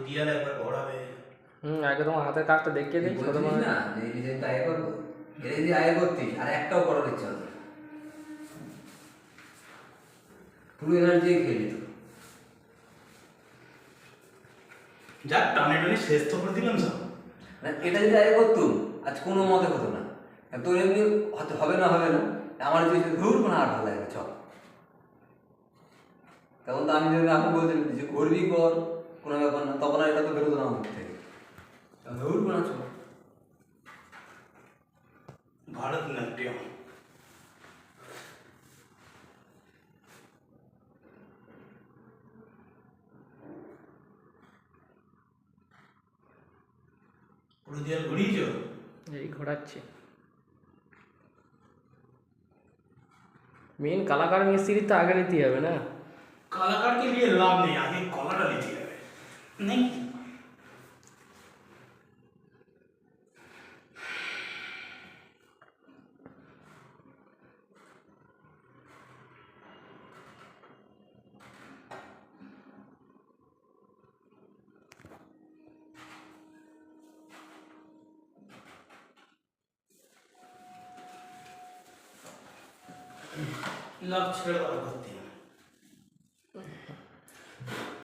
দিয়ালে একবার ঘোরাবে। আগে তোমার হাতের কাজটা দেখিয়ে দিই ছোট বলছিস মানে। না যে এই ডিজাইনটা আগে করবো, এটা যদি আগে করতিস আর একটাও করার ইচ্ছা হতো না। পুরো এনার্জি খেয়ে যেত। যাক টানে টানে শেষ তো করে দিলাম সব। এটা যদি আগে করতুম আজ কোনো মতে হতো না। তোর এমনি হয়তো হবে না আমার যে ধুর কোনো আর ভালো লাগে চ। তখন তো আমি যদি আপনি বলছেন যে করবি কর, কোনো ব্যাপার না, তখন আর এটা তো বেরোতো না আমার মুখ থেকে। ধুর কোনো চ। ভারতনাট্যম। পুরো দেয়াল ঘুরিয়েছ? এই ঘোরাচ্ছি। মেন কলাকার মিস্ত্রি তো আগে নিতে হবে না? कलाकार के लिए लाभ नहीं, आगे कॉलर लीजिए नहीं। लाभ छेड़ करती